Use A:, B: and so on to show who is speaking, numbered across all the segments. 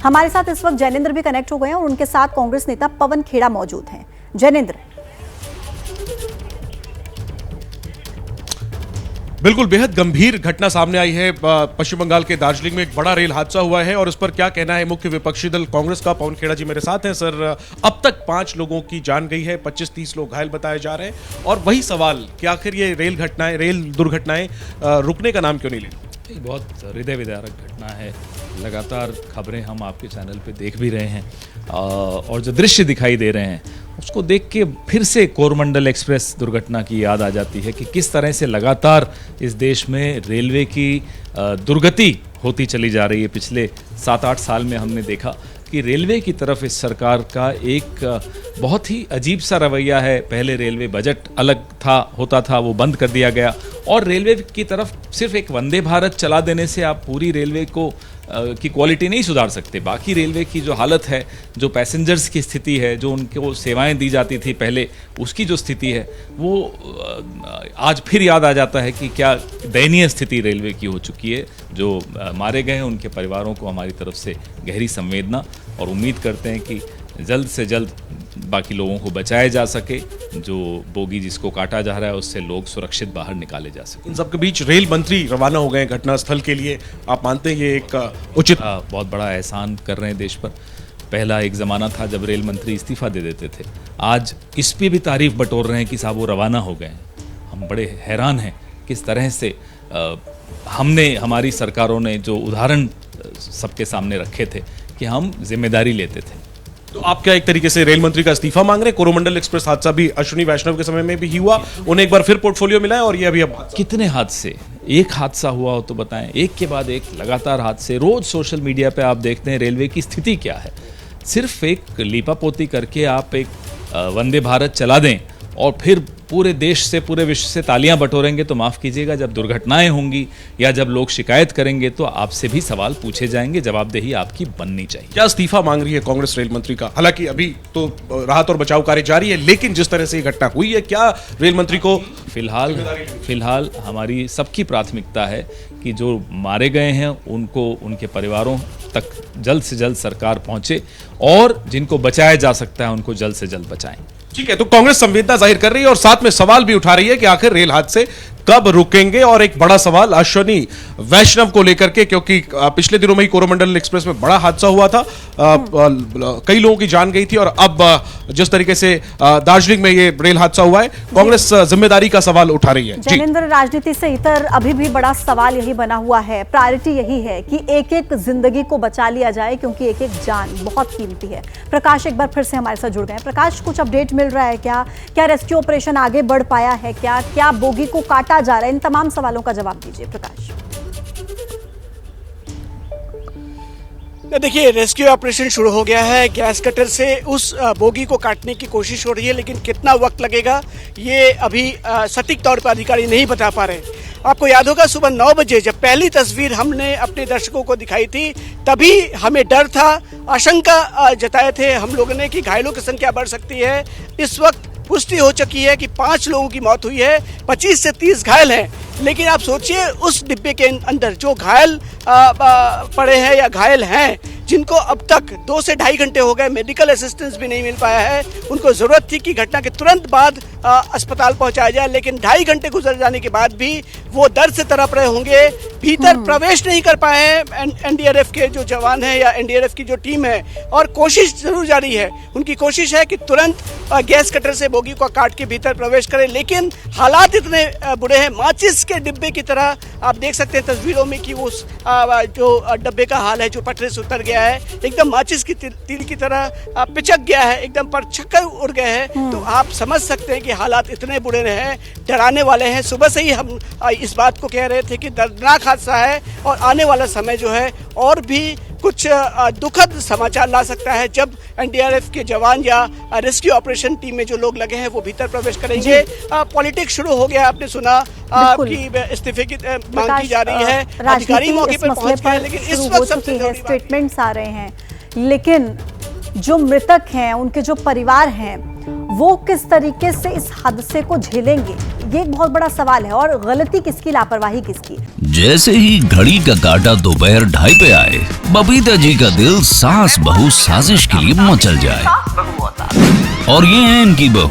A: हमारे साथ इस वक्त जैनेंद्र भी कनेक्ट हो गए हैं और उनके साथ कांग्रेस नेता पवन खेड़ा मौजूद हैं। जैनेंद्र,
B: बिल्कुल बेहद गंभीर घटना सामने आई है। पश्चिम बंगाल के दार्जिलिंग में एक बड़ा रेल हादसा हुआ है और इस पर क्या कहना है मुख्य विपक्षी दल कांग्रेस का। पवन खेड़ा जी मेरे साथ हैं। सर, अब तक 5 लोगों की जान गई है, 25-30 लोग घायल बताए जा रहे हैं और वही सवाल कि आखिर ये रेल दुर्घटनाएं रुकने का नाम क्यों नहीं ले रही।
C: बहुत हृदय विदारक घटना है। लगातार खबरें हम आपके चैनल पे देख भी रहे हैं और जो दृश्य दिखाई दे रहे हैं उसको देख के फिर से कोरमंडल एक्सप्रेस दुर्घटना की याद आ जाती है कि किस तरह से लगातार इस देश में रेलवे की दुर्गति होती चली जा रही है। पिछले 7-8 साल में हमने देखा कि रेलवे की तरफ इस सरकार का एक बहुत ही अजीब सा रवैया है। पहले रेलवे बजट अलग होता था, वो बंद कर दिया गया और रेलवे की तरफ सिर्फ एक वंदे भारत चला देने से आप पूरी रेलवे को की क्वालिटी नहीं सुधार सकते। बाकी रेलवे की जो हालत है, जो पैसेंजर्स की स्थिति है, जो उनको सेवाएं दी जाती थी पहले, उसकी जो स्थिति है वो आज फिर याद आ जाता है कि क्या दयनीय स्थिति रेलवे की हो चुकी है। जो मारे गए हैं उनके परिवारों को हमारी तरफ से गहरी संवेदना और उम्मीद करते हैं कि जल्द से जल्द बाकी लोगों को बचाया जा सके। जो बोगी जिसको काटा जा रहा है उससे लोग सुरक्षित बाहर निकाले जा सके।
B: इन सबके बीच रेल मंत्री रवाना हो गए घटनास्थल के लिए। आप मानते हैं ये एक उचित
C: बहुत बड़ा एहसान कर रहे हैं देश पर। पहला एक ज़माना था जब रेल मंत्री इस्तीफा दे देते थे, आज इस पे भी तारीफ बटोर रहे हैं कि साहब वो रवाना हो गए हैं। हम बड़े हैरान हैं किस तरह से हमारी सरकारों ने जो उदाहरण सबके सामने रखे थे कि हम जिम्मेदारी लेते थे।
B: तो आप क्या एक तरीके से रेल मंत्री का इस्तीफा मांग रहे हैं? कोरोमंडल एक्सप्रेस हादसा भी अश्विनी वैष्णव के समय में भी हुआ, उन्हें एक बार फिर पोर्टफोलियो मिला है और ये अभी अब
C: कितने हादसे, एक हादसा हुआ हो तो बताएं, एक के बाद एक लगातार हादसे। रोज सोशल मीडिया पे आप देखते हैं रेलवे की स्थिति क्या है। सिर्फ एक लीपापोती करके आप एक वंदे भारत चला दें और फिर पूरे देश से, पूरे विश्व से तालियां बटोरेंगे तो माफ़ कीजिएगा, जब दुर्घटनाएं होंगी या जब लोग शिकायत करेंगे तो आपसे भी सवाल पूछे जाएंगे, जवाबदेही आपकी बननी चाहिए।
B: क्या इस्तीफा मांग रही है कांग्रेस रेल मंत्री का? हालांकि अभी तो राहत और बचाव कार्य जारी है, लेकिन जिस तरह से ये घटना हुई है, क्या रेल मंत्री को
C: फिलहाल हमारी सबकी प्राथमिकता है कि जो मारे गए हैं उनको, उनके परिवारों तक जल्द से जल्द सरकार पहुंचे और जिनको बचाया जा सकता है उनको जल्द से जल्द बचाएं।
B: ठीक है, तो कांग्रेस संवेदना जाहिर कर रही है और साथ में सवाल भी उठा रही है कि आखिर रेल हादसे कब रुकेंगे। और एक बड़ा सवाल अश्विनी वैष्णव को लेकर के, क्योंकि पिछले दिनों में ही कोरोमंडल एक्सप्रेस में बड़ा हादसा हुआ था, कई लोगों की जान गई थी और अब जिस तरीके से दार्जिलिंग में ये रेल हादसा हुआ है, कांग्रेस जिम्मेदारी का सवाल उठा रही है।
A: जैनेंद्र, राजनीति से इतर अभी भी बड़ा सवाल यही बना हुआ है, प्रायोरिटी यही है कि एक एक जिंदगी को बचा लिया जाए, क्योंकि एक एक जान बहुत कीमती है। प्रकाश एक बार फिर से हमारे साथ जुड़ गए। प्रकाश, कुछ अपडेट मिल रहा है क्या? क्या रेस्क्यू ऑपरेशन आगे बढ़ पाया है? क्या बोगी को काटा जा रहा है? इन तमाम सवालों का जवाब दीजिए प्रकाश।
D: देखिए, रेस्क्यू ऑपरेशन शुरू हो गया है। गैस कटर से उस बोगी को काटने की कोशिश हो रही है, लेकिन कितना वक्त लगेगा ये अभी सटीक तौर पर अधिकारी नहीं बता पा रहे। आपको याद होगा सुबह 9 बजे जब पहली तस्वीर हमने अपने दर्शकों को दिखाई थी, तभी हमें डर था, आशंका जताए थे हम लोगों ने कि घायलों की संख्या बढ़ सकती है। इस वक्त पुष्टि हो चुकी है कि 5 लोगों की मौत हुई है, 25 से 30 घायल हैं। लेकिन आप सोचिए उस डिब्बे के अंदर जो घायल पड़े हैं या घायल हैं, जिनको अब तक 2 से ढाई घंटे हो गए मेडिकल असिस्टेंस भी नहीं मिल पाया है। उनको जरूरत थी कि घटना के तुरंत बाद अस्पताल पहुंचाया जाए, लेकिन 2.5 घंटे गुजर जाने के बाद भी वो दर्द से तड़प रहे होंगे। भीतर प्रवेश नहीं कर पाए हैं एनडीआरएफ के जो जवान हैं या एनडीआरएफ की जो टीम है, और कोशिश जरूर जारी है। उनकी कोशिश है कि तुरंत गैस कटर से बोगी को काट के भीतर प्रवेश करें, लेकिन हालात इतने बुरे हैं। माचिस के डिब्बे की तरह आप देख सकते हैं तस्वीरों में कि उस जो डब्बे का हाल है जो पटरे से उतर गया है, एकदम माचिस की तीर की तरह पिचक गया है, एकदम पर चक्कर उड़ गए हैं। तो आप समझ सकते हैं कि हालात इतने बुरे हैं, डराने वाले हैं। सुबह से ही हम इस बात को कह रहे थे कि दर्दनाक हादसा है और आने वाला समय जो है और भी कुछ दुखद समाचार ला सकता है, जब एनडीआरएफ के जवान या रेस्क्यू ऑपरेशन टीम में जो लोग लगे हैं वो भीतर प्रवेश करेंगे। पॉलिटिक्स शुरू हो गया, आपने सुना कि इस्तीफे की मांग की जा रही है, अधिकारी मौके पर पहुंच गए, लेकिन इस वक्त सबसे जरूरी
A: स्टेटमेंट्स आ रहे हैं, लेकिन जो मृतक हैं, उनके जो परिवार हैं, वो किस तरीके से इस हादसे को झेलेंगे, ये एक बहुत बड़ा सवाल है। और गलती किसकी, लापरवाही किसकी?
E: जैसे ही घड़ी का काटा दोपहर 2:30 पे आए, बबीता जी का दिल सास बहू साजिश के लिए मचल जाए। और ये है इनकी बहू,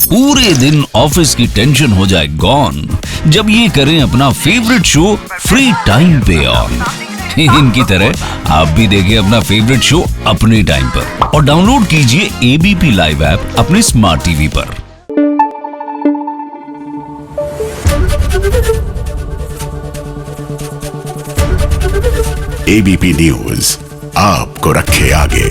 E: पूरे दिन ऑफिस की टेंशन हो जाए गॉन जब ये करें अपना फेवरेट शो फ्री टाइम पे ऑन। इनकी तरह आप भी देखिए अपना फेवरेट शो अपने टाइम पर और डाउनलोड कीजिए एबीपी लाइव ऐप अपने स्मार्ट टीवी पर।
F: एबीपी न्यूज आपको रखे आगे।